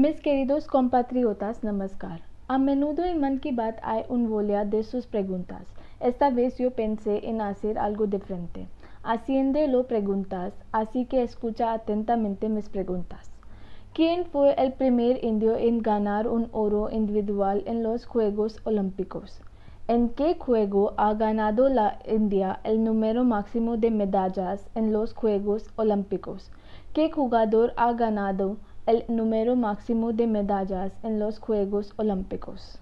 Mis queridos compatriotas, namaskar. A menudo en Man Ki Baat hay un volar de sus preguntas. Esta vez yo pensé en hacer algo diferente. Haciéndolo preguntas, así que escucha atentamente mis preguntas. ¿Quién fue el primer indio en ganar un oro individual en los Juegos Olímpicos? ¿En qué juego ha ganado la India el número máximo de medallas en los Juegos Olímpicos? ¿Qué jugador ha ganado el número máximo de medallas en los Juegos Olímpicos?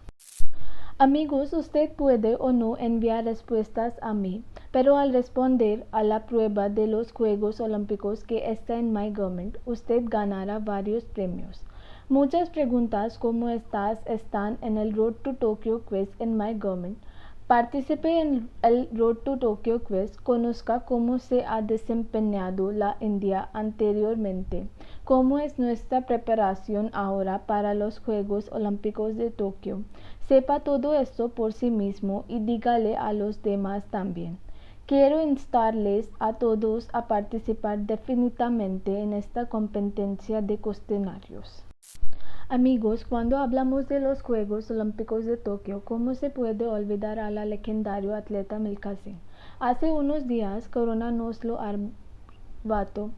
Amigos, usted puede o no enviar respuestas a mí, pero al responder a la prueba de los Juegos Olímpicos que está en My Government, usted ganará varios premios. Muchas preguntas como estas están en el Road to Tokyo Quiz en My Government. Participe en el Road to Tokyo Quiz, conozca cómo se ha desempeñado la India anteriormente, cómo es nuestra preparación ahora para los Juegos Olímpicos de Tokio. Sepa todo esto por sí mismo y dígale a los demás también. Quiero instarles a todos a participar definitivamente en esta competencia de cuestionarios. Amigos, cuando hablamos de los Juegos Olímpicos de Tokio, ¿cómo se puede olvidar a la legendario atleta Milkha Singh? Hace unos días, Corona nos lo arrebató.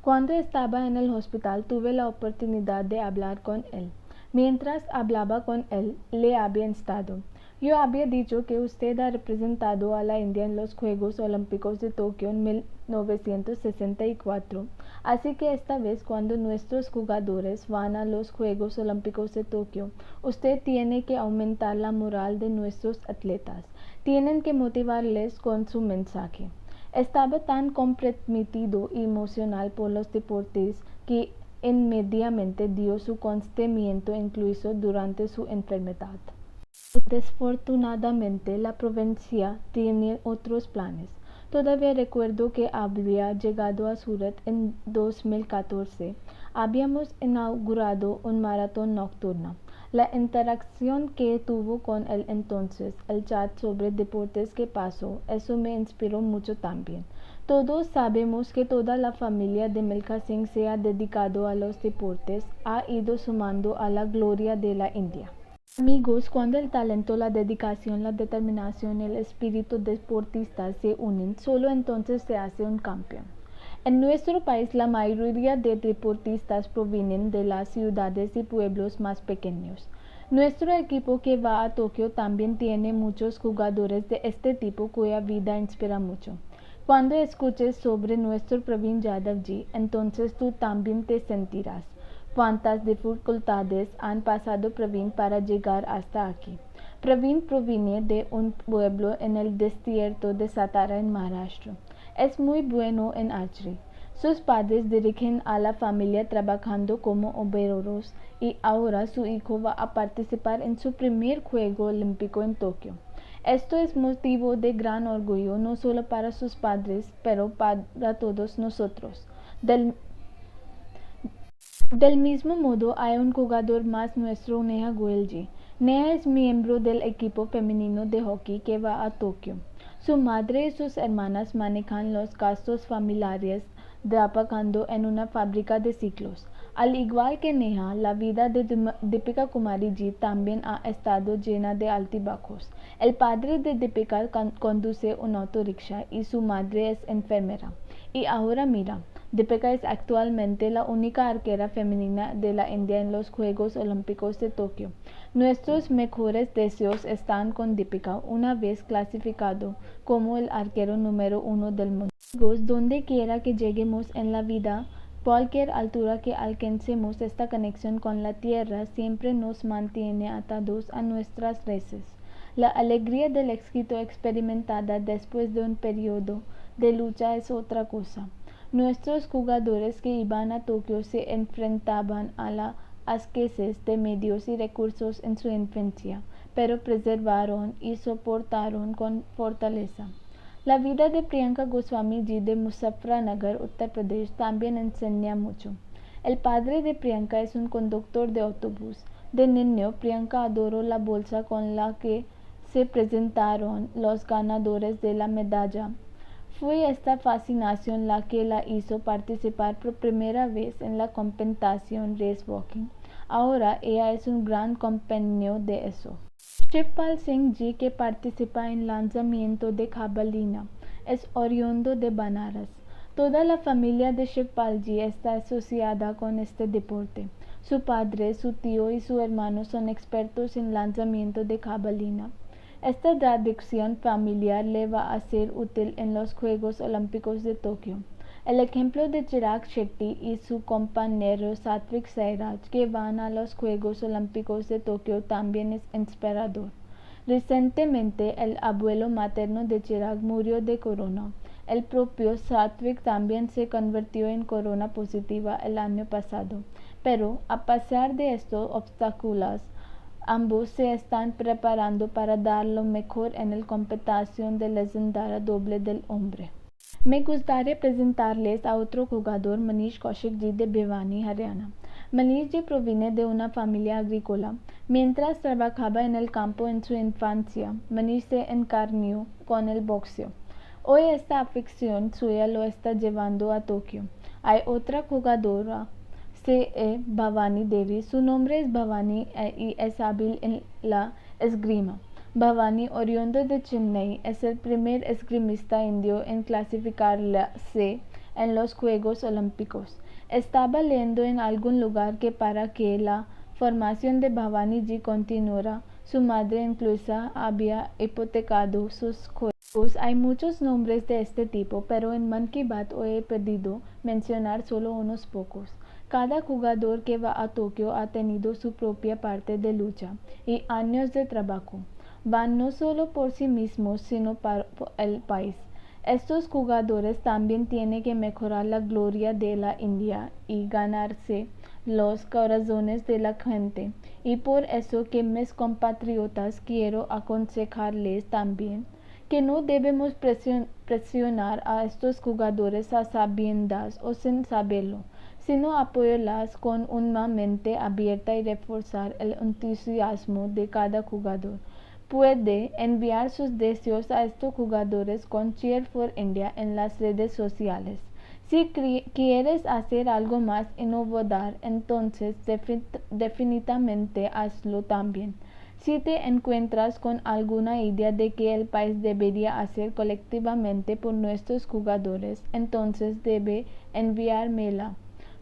Cuando estaba en el hospital, tuve la oportunidad de hablar con él. Mientras hablaba con él, le había instado. Yo había dicho que usted ha representado a la India en los Juegos Olímpicos de Tokio en 1964, así que esta vez cuando nuestros jugadores van a los Juegos Olímpicos de Tokio, usted tiene que aumentar la moral de nuestros atletas, tienen que motivarles con su mensaje. Estaba tan comprometido y emocional por los deportes que inmediatamente dio su consentimiento incluso durante su enfermedad. Desafortunadamente, la provincia tiene otros planes. Todavía recuerdo que había llegado a Surat en 2014. Habíamos inaugurado un maratón nocturno. La interacción que tuvo con él entonces, el chat sobre deportes que pasó, eso me inspiró mucho también. Todos sabemos que toda la familia de Milkha Singh se ha dedicado a los deportes, ha ido sumando a la gloria de la India. Amigos, cuando el talento, la dedicación, la determinación y el espíritu deportista se unen, solo entonces se hace un campeón. En nuestro país, la mayoría de deportistas provienen de las ciudades y pueblos más pequeños. Nuestro equipo que va a Tokio también tiene muchos jugadores de este tipo cuya vida inspira mucho. Cuando escuches sobre nuestro Praveen Yadav-ji, entonces tú también te sentirás. ¿Cuántas dificultades han pasado Praveen para llegar hasta aquí? Praveen proviene de un pueblo en el desierto de Satara en Maharashtra. Es muy bueno en archery. Sus padres dirigen a la familia trabajando como obreros y ahora su hijo va a participar en su primer Juego Olímpico en Tokio. Esto es motivo de gran orgullo no solo para sus padres, pero para todos nosotros. Del mismo modo, hay un jugador más nuestro, Neha Goyalji. Neha es miembro del equipo femenino de hockey que va a Tokio. Su madre y sus hermanas manejan los gastos familiares trabajando en una fábrica de ciclos. Al igual que Neha, la vida de Deepika Kumari ji también ha estado llena de altibajos. El padre de Deepika conduce un autorickshaw y su madre es enfermera. Y ahora mira, Deepika es actualmente la única arquera femenina de la India en los Juegos Olímpicos de Tokio. Nuestros mejores deseos están con Deepika una vez clasificado como el arquero número 1 del mundo. Donde quiera que lleguemos en la vida, cualquier altura que alcancemos, esta conexión con la tierra siempre nos mantiene atados a nuestras raíces. La alegría del éxito experimentada después de un periodo de lucha es otra cosa. Nuestros jugadores que iban a Tokio se enfrentaban a la escasez de medios y recursos en su infancia, pero preservaron y soportaron con fortaleza. La vida de Priyanka Goswami ji de Muzaffarnagar, Uttar Pradesh, también enseña mucho. El padre de Priyanka es un conductor de autobús. De niño, Priyanka adoró la bolsa con la que se presentaron los ganadores de la medalla. Fue esta fascinación la que la hizo participar por primera vez en la competición race walking. Ahora ella es un gran compañero de eso. Shivpal Singh Ji, que participa en el lanzamiento de Jabalina, es oriundo de Banaras. Toda la familia de Shivpal Ji está asociada con este deporte. Su padre, su tío y su hermano son expertos en lanzamiento de jabalina. Esta tradición familiar le va a ser útil en los Juegos Olímpicos de Tokio. El ejemplo de Chirag Shetty y su compañero Satvik Sairaj, que van a los Juegos Olímpicos de Tokio, también es inspirador. Recientemente, el abuelo materno de Chirag murió de corona. El propio Satvik también se convirtió en corona positiva el año pasado. Pero, a pesar de estos obstáculos, ambos se están preparando para dar lo mejor en la competición de legendaria doble del hombre. Me gustaría presentarles a otro jugador, Manish Kaushik Ji de Bhiwani, Haryana. Manish Ji proviene de una familia agrícola. Mientras trabajaba en el campo en su infancia, Manish se encarnó con el boxeo. Hoy esta afición suya lo está llevando a Tokio. Hay otra jugadora, C.E. Bhavani Devi. Su nombre es Bhavani y es hábil en la esgrima. Bhavani, oriundo de Chennai, es el primer esgrimista indio en clasificarse en los Juegos Olímpicos. Estaba leyendo en algún lugar que para que la formación de Bhavani Ji continuara, su madre incluso había hipotecado sus juegos. Hay muchos nombres de este tipo, pero en Man Ki Baat hoy he podido mencionar solo unos pocos. Cada jugador que va a Tokio ha tenido su propia parte de lucha y años de trabajo. Van no solo por sí mismos, sino por el país. Estos jugadores también tienen que mejorar la gloria de la India y ganarse los corazones de la gente. Y por eso que mis compatriotas quiero aconsejarles también que no debemos presionar a estos jugadores a sabiendas o sin saberlo, sino apoyarlas con una mente abierta y reforzar el entusiasmo de cada jugador. Puede enviar sus deseos a estos jugadores con Cheer for India en las redes sociales. Si quieres hacer algo más innovador, entonces definitivamente hazlo también. Si te encuentras con alguna idea de que el país debería hacer colectivamente por nuestros jugadores, entonces debe enviármela.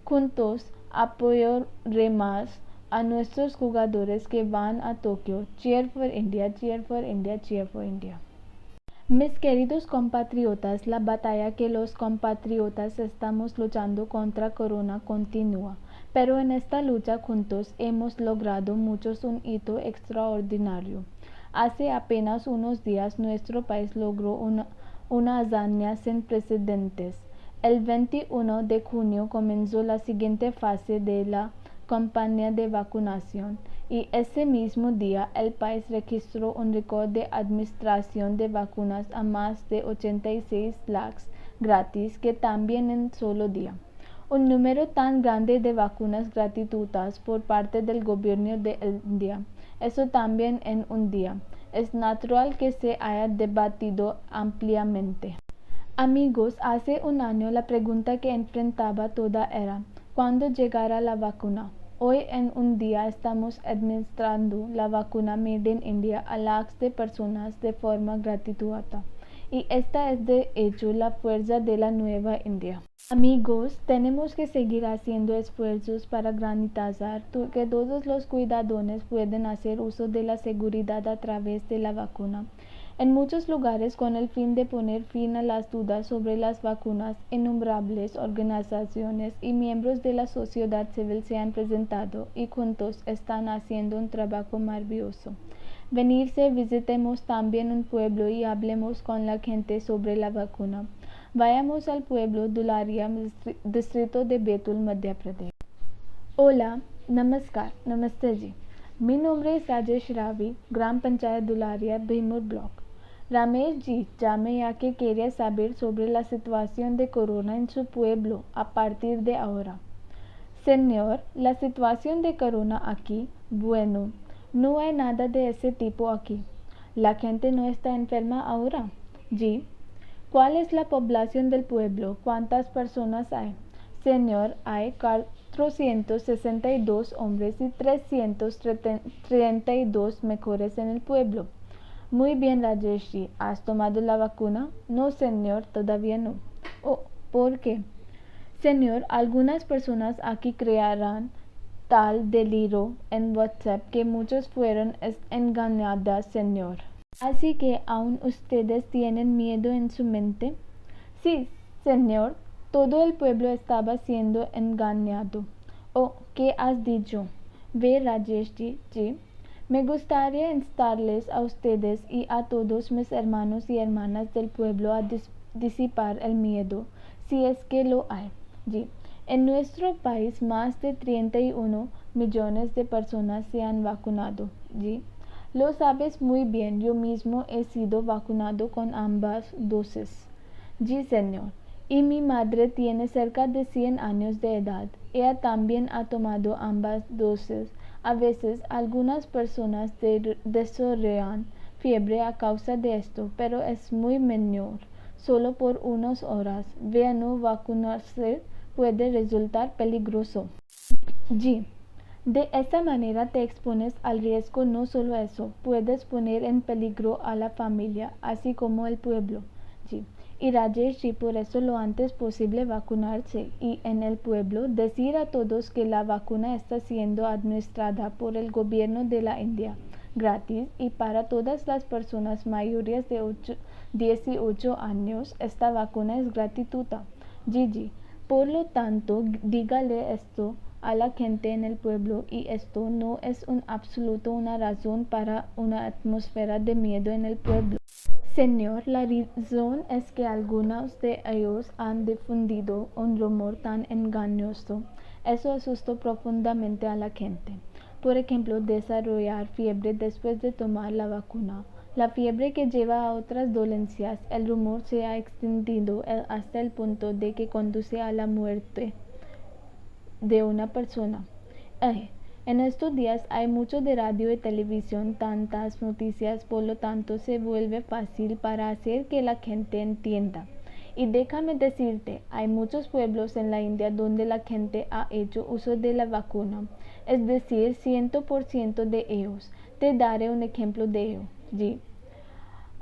Juntos apoyaremos a nuestros jugadores que van a Tokio. Cheer for India, cheer for India, cheer for India. Mis queridos compatriotas, la batalla que los compatriotas estamos luchando contra Corona continúa, pero en esta lucha juntos hemos logrado muchos un hito extraordinario. Hace apenas unos días nuestro país logró una hazaña sin precedentes. El 21 de junio comenzó la siguiente fase de la campaña de vacunación y ese mismo día el país registró un récord de administración de vacunas a más de 86 lakhs gratis, que también en solo día. Un número tan grande de vacunas gratuitas por parte del gobierno de India, eso también en un día, es natural que se haya debatido ampliamente. Amigos, hace un año la pregunta que enfrentaba toda era, ¿cuándo llegará la vacuna? Hoy en un día estamos administrando la vacuna Made in India a lakhs de personas de forma gratuita. Y esta es de hecho la fuerza de la nueva India. Amigos, tenemos que seguir haciendo esfuerzos para garantizar que todos los cuidadores pueden hacer uso de la seguridad a través de la vacuna. En muchos lugares, con el fin de poner fin a las dudas sobre las vacunas, innumerables organizaciones y miembros de la sociedad civil se han presentado y juntos están haciendo un trabajo maravilloso. Venirse, visitemos también un pueblo y hablemos con la gente sobre la vacuna. Vayamos al pueblo Dularia, distrito de Betul, Madhya Pradesh. Hola, namaskar, namaste ji. Mi nombre es Rajesh Ravi, Gram Panchayat Dularia, Bhimur Block. Ramesh Ji, llame ya que quería saber sobre la situación de corona en su pueblo a partir de ahora. Señor, la situación de corona aquí, bueno, no hay nada de ese tipo aquí. La gente no está enferma ahora. Ji, ¿cuál es la población del pueblo? ¿Cuántas personas hay? Señor, hay 462 hombres y 332 mejores en el pueblo. Muy bien, Rajesh. ¿Has tomado la vacuna? No, señor, todavía no. Oh, ¿por qué? Señor, algunas personas aquí crearán tal delirio en WhatsApp que muchos fueron engañadas, señor. Así que aún ustedes tienen miedo en su mente. Sí, señor, todo el pueblo estaba siendo engañado. Oh, ¿qué has dicho? Ve, Rajesh ji, me gustaría instarles a ustedes y a todos mis hermanos y hermanas del pueblo a disipar el miedo, si es que lo hay. Ji, en nuestro país más de 31 millones de personas se han vacunado. Ji, lo sabes muy bien, yo mismo he sido vacunado con ambas dosis. Sí, señor. Y mi madre tiene cerca de 100 años de edad. Ella también ha tomado ambas dosis. A veces algunas personas desarrollan fiebre a causa de esto, pero es muy menor, solo por unas horas. Vea, no vacunarse puede resultar peligroso. Sí. De esta manera te expones al riesgo. No solo eso, puedes poner en peligro a la familia, así como el pueblo. Sí. Y Rajesh, por eso lo antes posible vacunarse y en el pueblo decir a todos que la vacuna está siendo administrada por el gobierno de la India gratis y para todas las personas mayores de 18 años esta vacuna es gratuita. Gigi, por lo tanto, dígale esto a la gente en el pueblo y esto no es en absoluto una razón para una atmósfera de miedo en el pueblo. Señor, la razón es que algunos de ellos han difundido un rumor tan engañoso. Eso asustó profundamente a la gente. Por ejemplo, desarrollar fiebre después de tomar la vacuna. La fiebre que lleva a otras dolencias. El rumor se ha extendido hasta el punto de que conduce a la muerte de una persona. En estos días hay mucho de radio y televisión, tantas noticias, por lo tanto se vuelve fácil para hacer que la gente entienda. Y déjame decirte, hay muchos pueblos en la India donde la gente ha hecho uso de la vacuna, es decir, 100% de ellos. Te daré un ejemplo de ello. Sí.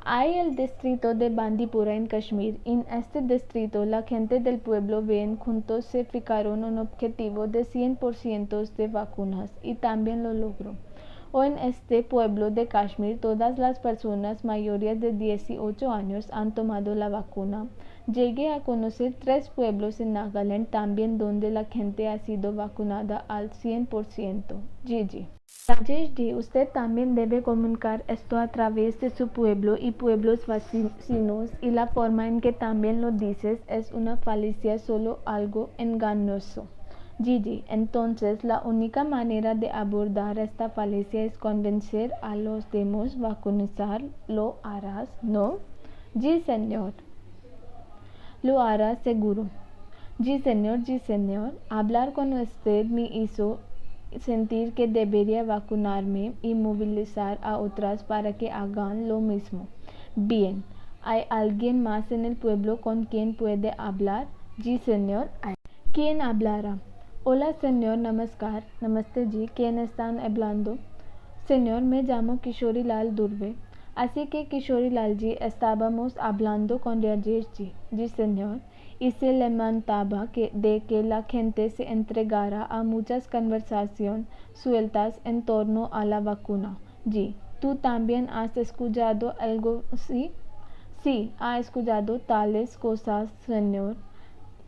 Hay el distrito de Bandipura en Kashmir. En este distrito, la gente del pueblo ven juntos se fijaron un objetivo de 100% de vacunas y también lo logró. O en este pueblo de Kashmir, todas las personas mayores de 18 años han tomado la vacuna. Llegué a conocer 3 pueblos en Nagaland también donde la gente ha sido vacunada al 100%. Gigi. Rajesh, usted también debe comunicar esto a través de su pueblo y pueblos vecinos y la forma en que también lo dices es una falacia, solo algo engañoso. Gigi, entonces la única manera de abordar esta falacia es convencer a los demás vacunizar. ¿Lo harás? ¿No? Sí, señor. Lo harás seguro. Sí, señor. Hablar con usted me hizo sentir que debería vacunarme y movilizar a otras para que hagan lo mismo. Bien, ¿hay alguien más en el pueblo con quien puede hablar? Sí, señor. ¿Quién hablará? Hola, señor, namaskar. Namaste, ji. ¿Quién están hablando? Señor, me llamo Kishori Lal Durbe. Así que Kishori Lal ji, estábamos hablando con Rajesh ji. Sí, señor. Y se lamentaba de que la gente se entregara a muchas conversaciones sueltas en torno a la vacuna. Sí. ¿Tú también has escuchado algo así? Sí, ha escuchado tales cosas, señor.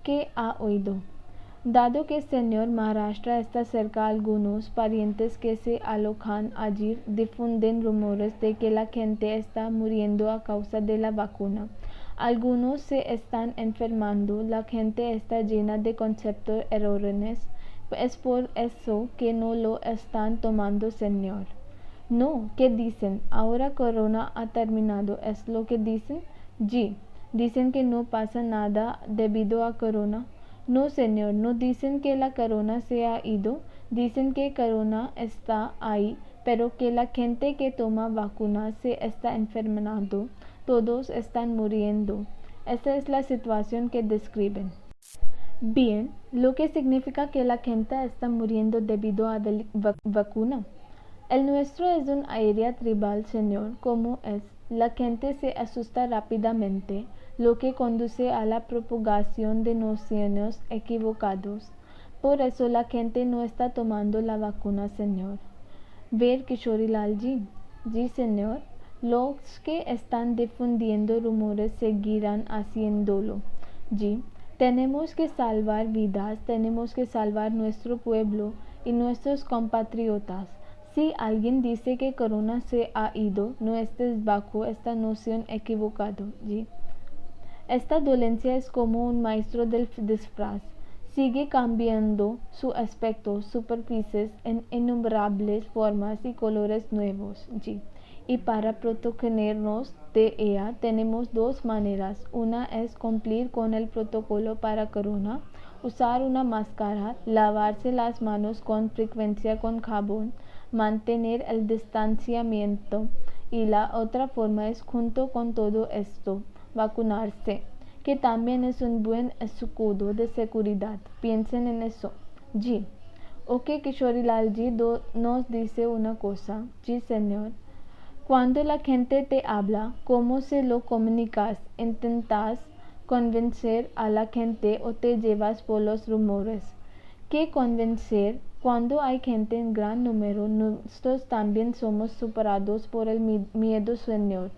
¿Qué ha oído? Dado que el señor Maharashtra está cerca, algunos parientes que se alojan allí difunden rumores de que la gente está muriendo a causa de la vacuna. Algunos se están enfermando, la gente está llena de conceptos erróneos. Es por eso que no lo están tomando, señor. No, ¿qué dicen? Ahora Corona ha terminado, ¿es lo que dicen? Sí, dicen que no pasa nada debido a Corona. No, señor, no dicen que la corona se ha ido, dicen que corona está ahí, pero que la gente que toma vacunas se está enfermando, todos están muriendo. Esa es la situación que describen. Bien, lo que significa que la gente está muriendo debido a la vacuna. El nuestro es un área tribal, señor, como es. La gente se asusta rápidamente, lo que conduce a la propagación de nociones equivocadas. Por eso la gente no está tomando la vacuna, señor. Ver Kishorilal ji señor. Los que están difundiendo rumores seguirán haciéndolo. जी tenemos que salvar vidas, tenemos que salvar nuestro pueblo y nuestros compatriotas. Si alguien dice que Corona se ha ido, no estés bajo esta noción equivocada. ¿Sí? Esta dolencia es como un maestro del disfraz. Sigue cambiando su aspecto, superficies en innumerables formas y colores nuevos. ¿Sí? Y para protegernos de ella tenemos dos maneras. Una es cumplir con el protocolo para corona, usar una máscara, lavarse las manos con frecuencia con jabón, mantener el distanciamiento, y la otra forma es, junto con todo esto, vacunarse, que también es un buen escudo de seguridad. Piensen en eso. जी ok, Kishorilal ji nos dice una cosa. जी señor. Cuando la gente te habla, ¿cómo se lo comunicas? ¿Intentas convencer a la gente o te llevas por los rumores? ¿Qué convencer? Cuando hay gente en gran número, nosotros también somos superados por el miedo, señor.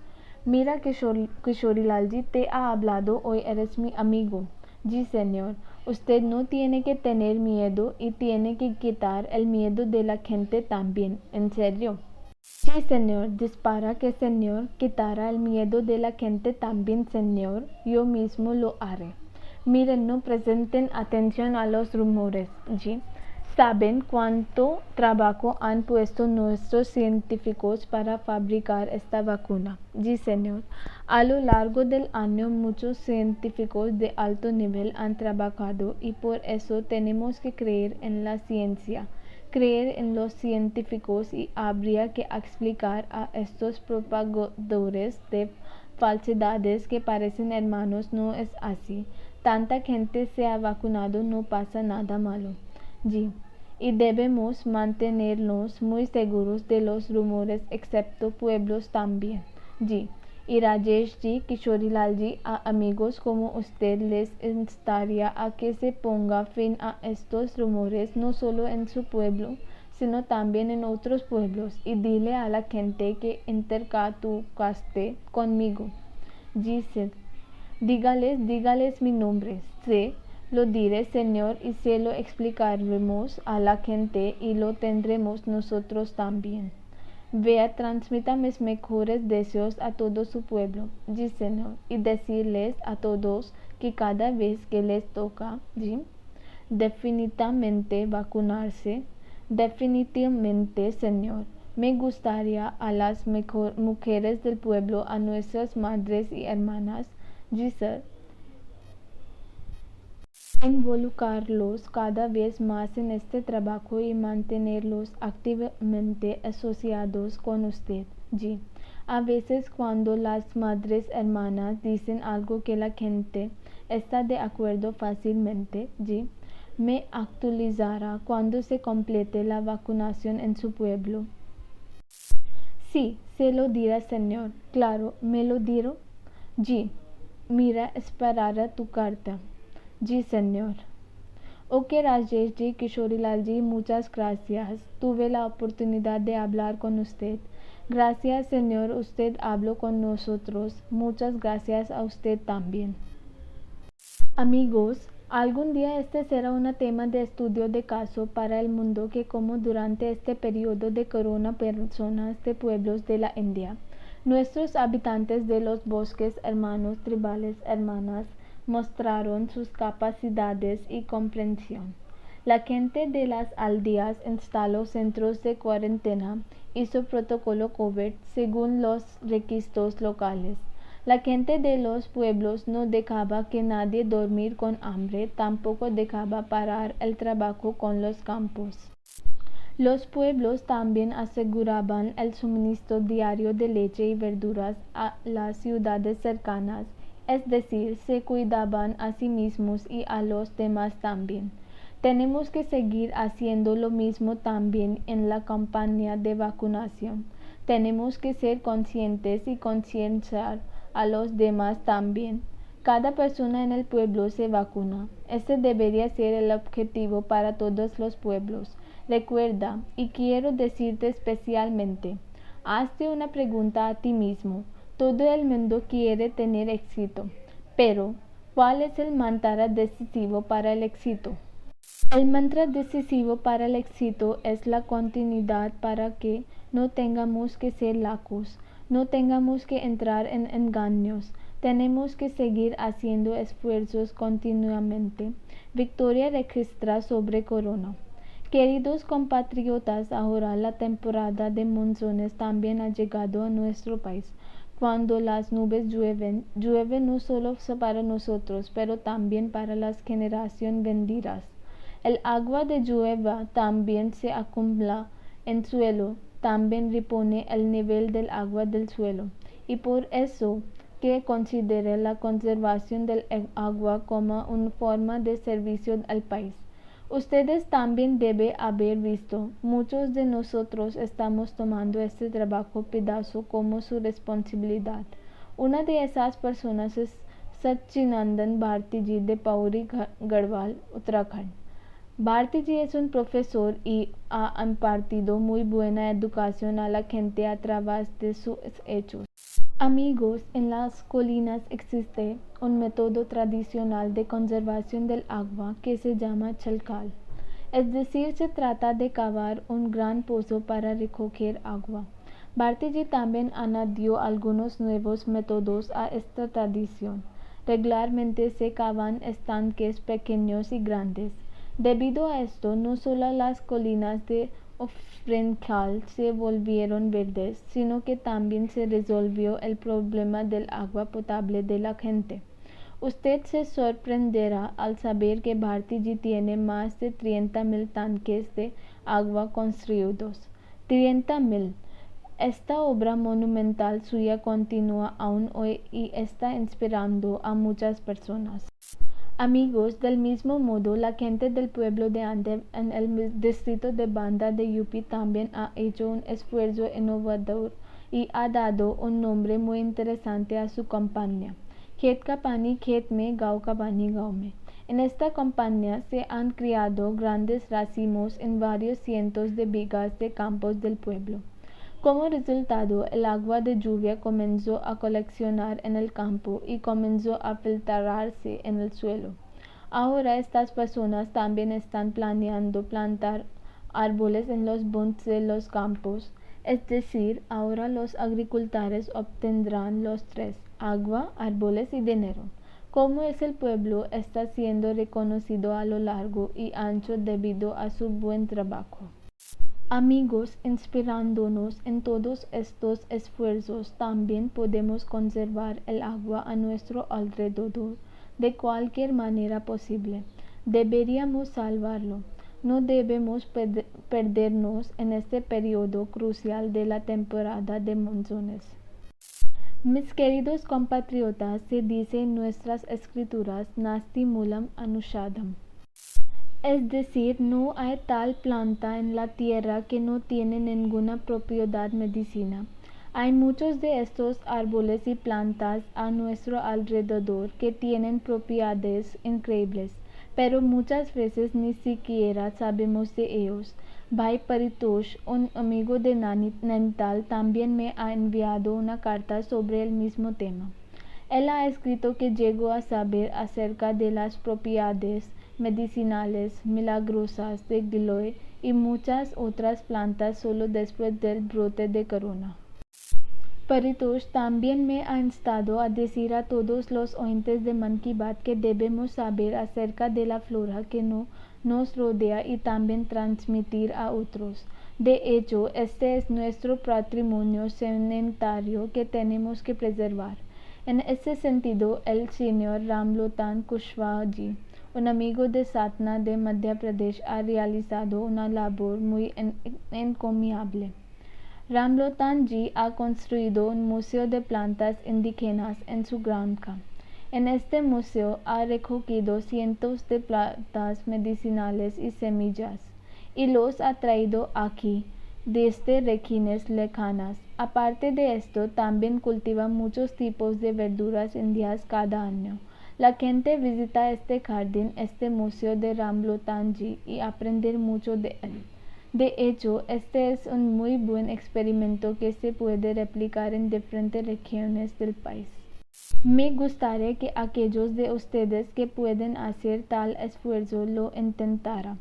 Mira que Kishorilal te ha hablado hoy, eres mi amigo. जी señor, usted no tiene que tener miedo y tiene que quitar el miedo de la gente también, en serio. Sí, señor, dispara que señor quitará el miedo de la gente también, señor, yo mismo lo haré. Miren, no presenten atención a los rumores, ¿sí? ¿Saben cuánto trabajo han puesto nuestros científicos para fabricar esta vacuna? Sí, señor. A lo largo del año muchos científicos de alto nivel han trabajado y por eso tenemos que creer en la ciencia, creer en los científicos, y habría que explicar a estos propagadores de falsedades que parecen hermanos no es así. Tanta gente se ha vacunado, no pasa nada malo. जी y debemos mantenernos muy seguros de los rumores, excepto pueblos también. जी y Rajesh ji, Kishorilal ji, a amigos como usted les instaría a que se ponga fin a estos rumores, no solo en su pueblo, sino también en otros pueblos, y dile a la gente que intercatucaste conmigo. जी Sid, dígales mi nombre. Se lo diré, señor, y se lo explicaremos a la gente y lo tendremos nosotros también. Vea, transmita mis mejores deseos a todo su pueblo, sí, señor, y decirles a todos que cada vez que les toca, ¿sí? Definitivamente vacunarse, definitivamente, señor. Me gustaría a las mujeres del pueblo, a nuestras madres y hermanas, जी sir, involucrarlos cada vez más en este trabajo y mantenerlos activamente asociados con usted. जी a veces cuando las madres hermanas dicen algo que la gente está de acuerdo fácilmente, जी me actualizará cuando se complete la vacunación en su pueblo. Sí, se lo dirá, señor. Claro, me lo dirá. जी mira, esperará tu carta. जी señor. Ok, Rajesh ji, Kishorilal ji, muchas gracias. Tuve la oportunidad de hablar con usted. Gracias, señor, usted habló con nosotros. Muchas gracias a usted también. Amigos, algún día este será un tema de estudio de caso para el mundo, que como durante este periodo de corona personas de pueblos de la India, nuestros habitantes de los bosques, hermanos tribales, hermanas, mostraron sus capacidades y comprensión. La gente de las aldeas instaló centros de cuarentena, hizo protocolo COVID según los requisitos locales. La gente de los pueblos no dejaba que nadie dormir con hambre, tampoco dejaba parar el trabajo con los campos. Los pueblos también aseguraban el suministro diario de leche y verduras a las ciudades cercanas. es decir, se cuidaban a sí mismos y a los demás también. Tenemos que seguir haciendo lo mismo también en la campaña de vacunación. Tenemos que ser conscientes y concienciar a los demás también. Cada persona en el pueblo se vacuna. Este debería ser el objetivo para todos los pueblos. Recuerda, y quiero decirte especialmente, hazte una pregunta a ti mismo. Todo el mundo quiere tener éxito, pero ¿cuál es el mantra decisivo para el éxito? El mantra decisivo para el éxito es la continuidad para que no tengamos que ser locos, no tengamos que entrar en engaños, tenemos que seguir haciendo esfuerzos continuamente. Victoria registra sobre Corona. Queridos compatriotas, ahora la temporada de monzones también ha llegado a nuestro país. Cuando las nubes llueven, llueven no solo para nosotros, pero también para las generaciones venideras. El agua de lluvia también se acumula en suelo, también repone el nivel del agua del suelo, y por eso que considere la conservación del agua como una forma de servicio al país. Ustedes también deben haber visto, muchos de nosotros estamos tomando este trabajo pedazo como su responsabilidad. Una de esas personas es Sachinandan Bharti de Pauri Garhwal, Uttarakhand. Bharti es un profesor y ha impartido muy buena educación a la gente a través de sus hechos. Amigos, en las colinas existe un método tradicional de conservación del agua que se llama chalcal. Es decir, se trata de cavar un gran pozo para recoger agua. Bharti también añadió algunos nuevos métodos a esta tradición. Regularmente se cavan estanques pequeños y grandes. Debido a esto, no solo las colinas de Ofrenkhal se volvieron verdes, sino que también se resolvió el problema del agua potable de la gente. Usted se sorprenderá al saber que Bharti tiene más de 30,000 tanques de agua construidos. 30,000. Esta obra monumental suya continúa aún hoy y está inspirando a muchas personas. Amigos, del mismo modo, la gente del pueblo de Andhra en el distrito de Banda de UP también ha hecho un esfuerzo innovador y ha dado un nombre muy interesante a su campaña. Khet ka pani khet mein, gaon ka pani gaon mein. En esta campaña se han criado grandes racimos en varios cientos de vigas de campos del pueblo. Como resultado, el agua de lluvia comenzó a coleccionar en el campo y comenzó a filtrarse en el suelo. Ahora estas personas también están planeando plantar árboles en los montes de los campos. Es decir, ahora los agricultores obtendrán los tres: agua, árboles y dinero. Como es el pueblo está siendo reconocido a lo largo y ancho debido a su buen trabajo. Amigos, inspirándonos en todos estos esfuerzos, también podemos conservar el agua a nuestro alrededor de cualquier manera posible. Deberíamos salvarlo. No debemos perdernos en este periodo crucial de la temporada de monzones. Mis queridos compatriotas, se dice en nuestras escrituras, Nasti Mulam Anushadam. Es decir, no hay tal planta en la tierra que no tiene ninguna propiedad medicina. Hay muchos de estos árboles y plantas a nuestro alrededor que tienen propiedades increíbles, pero muchas veces ni siquiera sabemos de ellos. Bhai Paritosh, un amigo de Nainital, también me ha enviado una carta sobre el mismo tema. Él ha escrito que llegó a saber acerca de las propiedades medicinales milagrosas de Giloy y muchas otras plantas solo después del brote de corona. Paritosh también me ha instado a decir a todos los oyentes de Man Ki Baat que debemos saber acerca de la flora que nos rodea y también transmitir a otros. De hecho, este es nuestro patrimonio sanitario que tenemos que preservar. En ese sentido, el señor Ramlotan Kushwaha ji, un amigo de Satna de Madhya Pradesh, ha realizado una labor muy encomiable. Ramlotan ji ha construido un museo de plantas indígenas en su granja. En este museo ha recogido cientos de plantas medicinales y semillas y los ha traído aquí desde regiones lejanas. Aparte de esto, también cultiva muchos tipos de verduras indias cada año. La gente visita este jardín, este museo de Ramlotanji y aprender mucho de él. De hecho, este es un muy buen experimento que se puede replicar en diferentes regiones del país. Me gustaría que aquellos de ustedes que pueden hacer tal esfuerzo lo intentaran.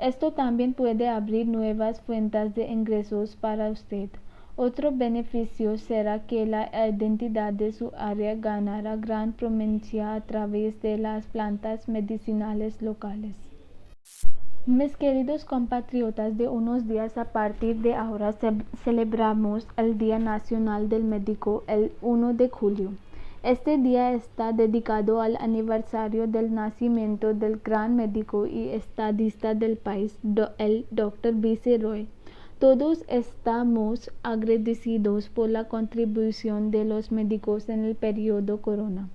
Esto también puede abrir nuevas fuentes de ingresos para usted. Otro beneficio será que la identidad de su área ganará gran prominencia a través de las plantas medicinales locales. Mis queridos compatriotas, de unos días a partir de ahora celebramos el Día Nacional del Médico el 1 de julio. Este día está dedicado al aniversario del nacimiento del gran médico y estadista del país, el Dr. B.C. Roy. Todos estamos agradecidos por la contribución de los médicos en el periodo corona.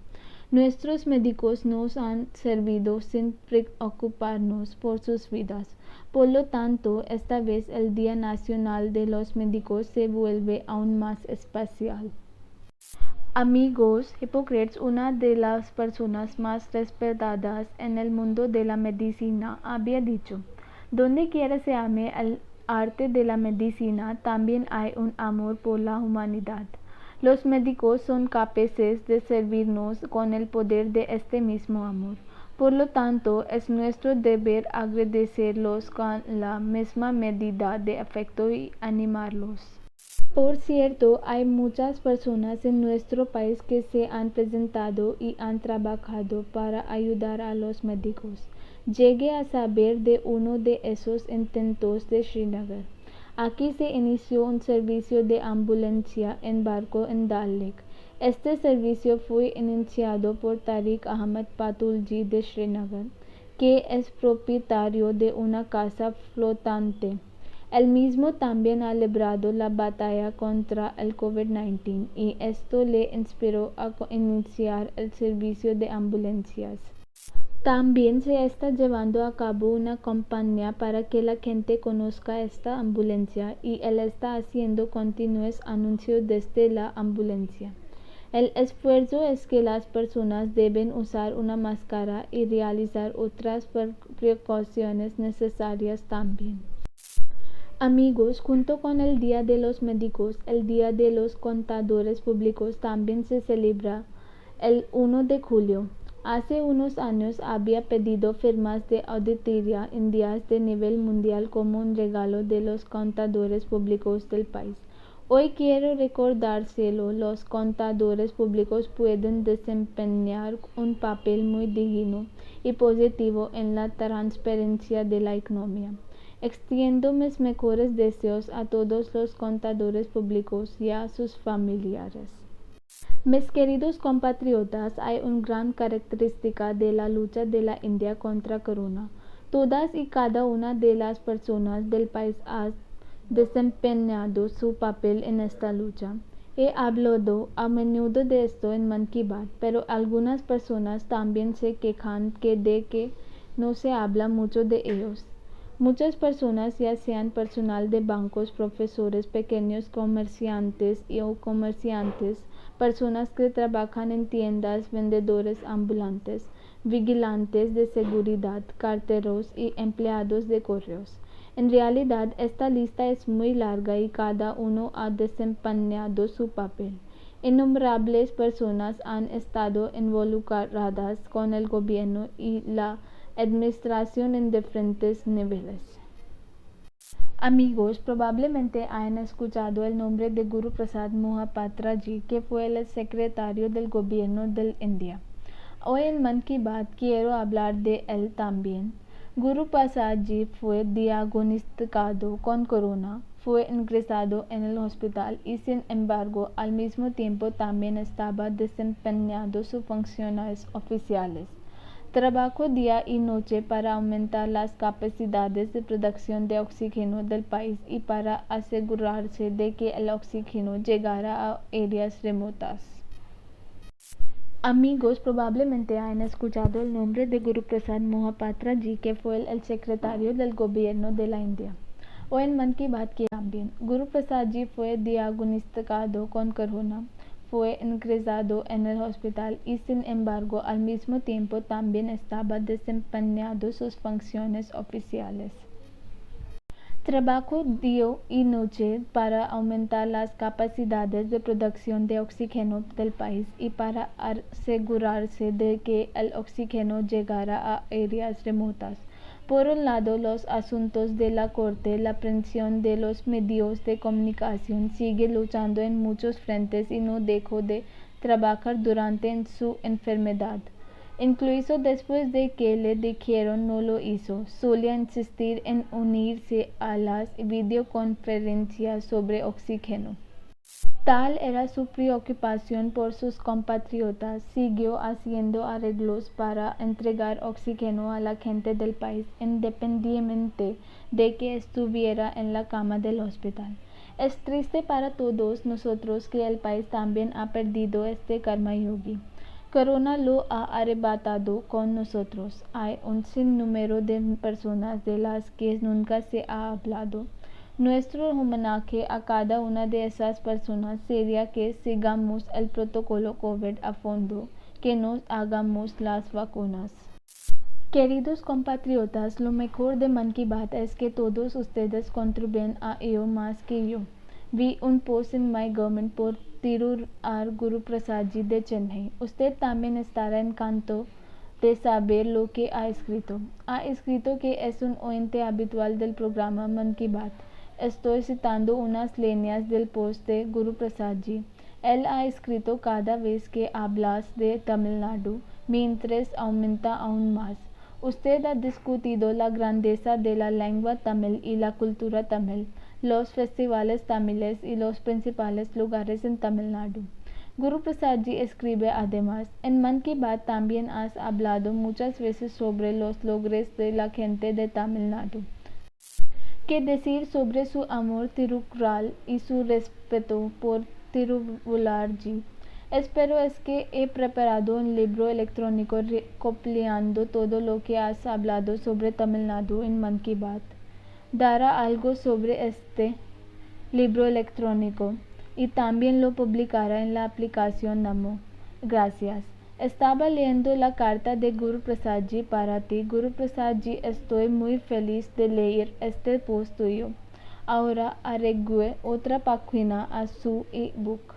Nuestros médicos nos han servido sin preocuparnos por sus vidas. Por lo tanto, esta vez el Día Nacional de los Médicos se vuelve aún más especial. Amigos, Hippocrates, una de las personas más respetadas en el mundo de la medicina, había dicho: donde quiera se ame el arte de la medicina, también hay un amor por la humanidad. Los médicos son capaces de servirnos con el poder de este mismo amor. Por lo tanto, es nuestro deber agradecerlos con la misma medida de afecto y animarlos. Por cierto, hay muchas personas en nuestro país que se han presentado y han trabajado para ayudar a los médicos. Llegué a saber de uno de esos intentos de Srinagar. Aquí se inició un servicio de ambulancia en barco en Dal Lake. Este servicio fue iniciado por Tariq Ahmad Patulji de Srinagar, que es propietario de una casa flotante. Él mismo también ha librado la batalla contra el COVID-19 y esto le inspiró a iniciar el servicio de ambulancias. También se está llevando a cabo una campaña para que la gente conozca esta ambulancia y él está haciendo continuos anuncios desde la ambulancia. El esfuerzo es que las personas deben usar una máscara y realizar otras precauciones necesarias también. Amigos, junto con el Día de los Médicos, el Día de los Contadores Públicos también se celebra el 1 de julio. Hace unos años había pedido firmas de auditoría indias de nivel mundial como un regalo de los contadores públicos del país. Hoy quiero recordárselo: los contadores públicos pueden desempeñar un papel muy digno y positivo en la transparencia de la economía. Extiendo mis mejores deseos a todos los contadores públicos y a sus familiares. Mis queridos compatriotas, hay una gran característica de la lucha de la India contra corona. Todas y cada una de las personas del país ha desempeñado su papel en esta lucha. He hablado a menudo de esto en Man Ki Baat, pero algunas personas también se quejan de que no se habla mucho de ellos. Muchas personas, ya sean personal de bancos, profesores, pequeños comerciantes o comerciantes, personas que trabajan en tiendas, vendedores ambulantes, vigilantes de seguridad, carteros y empleados de correos. En realidad, esta lista es muy larga y cada uno ha desempeñado su papel. Innumerables personas han estado involucradas con el gobierno y la administración en diferentes niveles. Amigos, probablemente hayan escuchado el nombre de Guru Prasad Mohapatra Ji, que fue el secretario del gobierno de India. Hoy en Man Ki Baat quiero hablar de él también. Guru Prasad Ji fue diagnosticado con corona, fue ingresado en el hospital y sin embargo al mismo tiempo también estaba desempeñando sus funciones oficiales. Trabajó día y noche para aumentar las capacidades de producción de oxígeno del país y para asegurarse de que el oxígeno llegara a áreas remotas. Amigos probablemente han escuchado el nombre de Guru Prasad Mohapatra ji, que fue el secretario del gobierno de la India. O en Man Ki Baat que también. Guru Prasad ji fue diagnosticado con corona, fue ingresado en el hospital y sin embargo al mismo tiempo también estaba desempeñando sus funciones oficiales. Trabajo día y noche para aumentar las capacidades de producción de oxígeno del país y para asegurarse de que el oxígeno llegara a áreas remotas. Por un lado, los asuntos de la corte, la presión de los medios de comunicación, sigue luchando en muchos frentes y no dejó de trabajar durante su enfermedad. Incluso después de que le dijeron no lo hizo, solía insistir en unirse a las videoconferencias sobre oxígeno. Tal era su preocupación por sus compatriotas, siguió haciendo arreglos para entregar oxígeno a la gente del país, independientemente de que estuviera en la cama del hospital. Es triste para todos nosotros que el país también ha perdido este karma yogi. Corona lo ha arrebatado con nosotros. Hay un sinnúmero de personas de las que nunca se ha hablado. Nuestro homenaje a cada una de esas personas sería que sigamos el protocolo COVID a fondo, que nos hagamos las vacunas. Queridos compatriotas, lo mejor de Man Ki Baat es que todos ustedes contribuyen a ello más que yo. Vi un post en My Government por Tirur Guru Prasad ji de Chennai. Usted también estará encantado de saber lo que ha escrito. Ha escrito que es un oyente habitual del programa Man Ki Baat. Estoy citando unas líneas del post de Guru Prasad ji. Él ha escrito: cada vez que hablas de Tamil Nadu, mi interés aumenta aún más. Usted ha discutido la grandeza de la lengua tamil y la cultura tamil, los festivales tamiles y los principales lugares en Tamil Nadu. Guru Prasad ji escribe además: en Man Ki Baat también has hablado muchas veces sobre los logros de la gente de Tamil Nadu. ¿Qué decir sobre su amor Tirukkural y su respeto por Tiruvullar ji? Espero es que he preparado un libro electrónico recopilando todo lo que has hablado sobre Tamil Nadu en Man Ki Baat. Dará algo sobre este libro electrónico y también lo publicará en la aplicación Namo. Gracias. Estaba leyendo la carta de Guru Prasad ji para ti. Guru Prasad ji, estoy muy feliz de leer este post tuyo. Ahora agregué otra página a su e-book.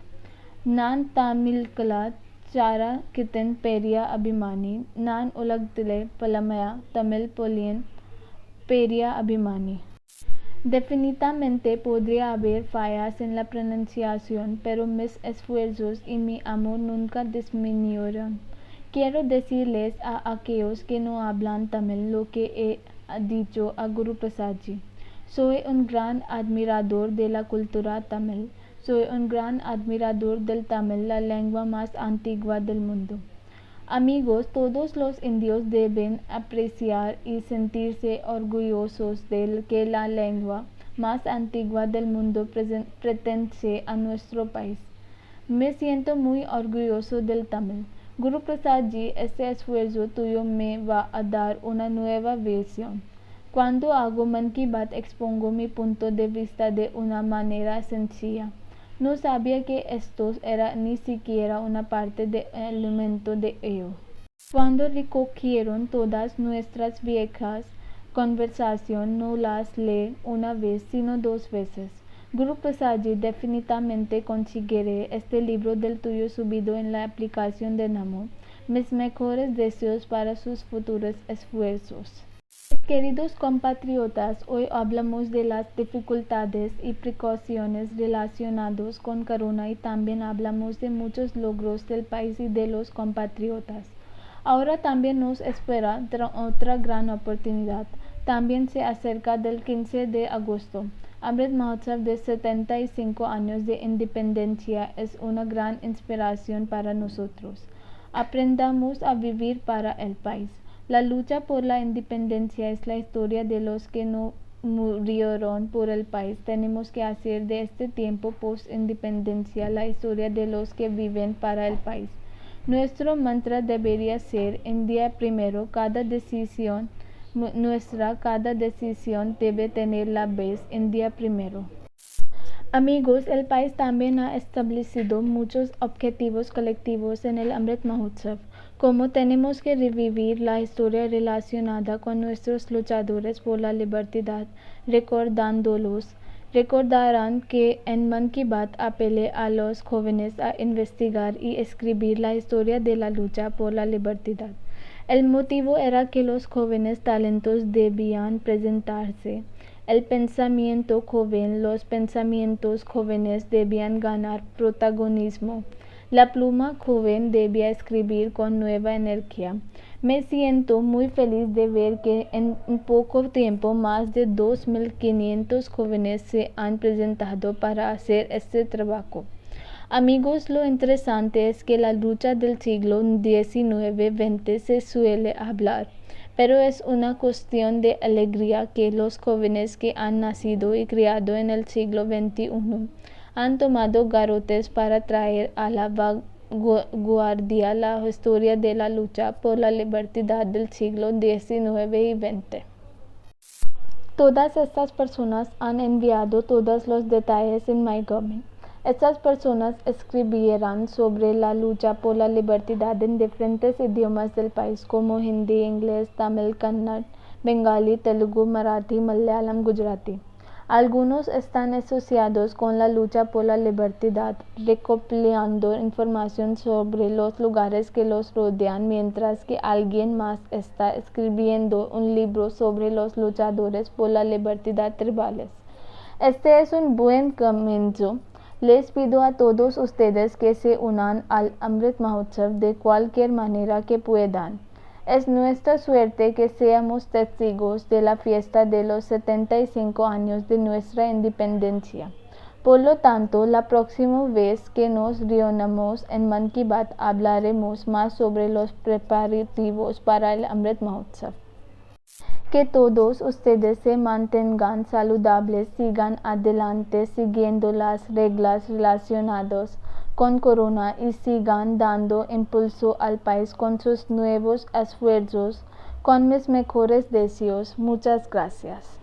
Nan Tamil Kala Chara Kitten Peria Abhimani, Nan Ulagdile Palamaya Tamil Polian Peria Abhimani. Definitivamente podría haber fallas en la pronunciación, pero mis esfuerzos y mi amor nunca disminuyeron. Quiero decirles a aquellos que no hablan tamil lo que he dicho a Guru Prasad ji. Soy un gran admirador de la cultura tamil. Soy un gran admirador del tamil, la lengua más antigua del mundo. Amigos, todos los indios deben apreciar y sentirse orgullosos de que la lengua más antigua del mundo pertenece a nuestro país. Me siento muy orgulloso del tamil. Guru Prasad ji, este esfuerzo tuyo me va a dar una nueva visión. Cuando hago Man Ki Baat expongo mi punto de vista de una manera sencilla. No sabía que esto era ni siquiera una parte del elemento de ello. Cuando recogieron todas nuestras viejas conversaciones, no las leí una vez, sino dos veces. Guru Prasad ji, definitivamente conseguiré este libro del tuyo subido en la aplicación de Namo. Mis mejores deseos para sus futuros esfuerzos. Queridos compatriotas, hoy hablamos de las dificultades y precauciones relacionadas con corona y también hablamos de muchos logros del país y de los compatriotas. Ahora también nos espera otra gran oportunidad. También se acerca del 15 de agosto. Amrit Mahotsav de 75 años de independencia es una gran inspiración para nosotros. Aprendamos a vivir para el país. La lucha por la independencia es la historia de los que no murieron por el país. Tenemos que hacer de este tiempo post-independencia la historia de los que viven para el país. Nuestro mantra debería ser India primero, cada decisión debe tener la vez India primero. Amigos, el país también ha establecido muchos objetivos colectivos en el Amrit Mahotsav, como tenemos que revivir la historia relacionada con nuestros luchadores por la libertad, recordándolos. Recordarán que en Man Ki Baat apelé a los jóvenes a investigar y escribir la historia de la lucha por la libertad. El motivo era que los jóvenes talentos debían presentarse. El pensamiento joven, los pensamientos jóvenes debían ganar protagonismo. La pluma joven debía escribir con nueva energía. Me siento muy feliz de ver que en poco tiempo más de 2.500 jóvenes se han presentado para hacer este trabajo. Amigos, lo interesante es que la lucha del siglo XIX-XX se suele hablar, pero es una cuestión de alegría que los jóvenes que han nacido y criado en el siglo XXI han tomado garrotes para traer a la vanguardia la historia de la lucha por la libertad del siglo XIX y XX. Todas estas personas han enviado todos los detalles en MyGovernment. Estas personas escribirán sobre la lucha por la libertad en diferentes idiomas del país como hindi, inglés, tamil, kannada, bengali, telugu, marathi, malayalam, gujarati. Algunos están asociados con la lucha por la libertad, recopilando información sobre los lugares que los rodean, mientras que alguien más está escribiendo un libro sobre los luchadores por la libertad tribales. Este es un buen comienzo. Les pido a todos ustedes que se unan al Amrit Mahotsav de cualquier manera que puedan. Es nuestra suerte que seamos testigos de la fiesta de los 75 años de nuestra independencia. Por lo tanto, la próxima vez que nos reunamos en Man Ki Baat hablaremos más sobre los preparativos para el Amrit Mahotsav. Que todos ustedes se mantengan saludables, sigan adelante siguiendo las reglas relacionadas con Corona y sigan dando impulso al país con sus nuevos esfuerzos. Con mis mejores deseos, muchas gracias.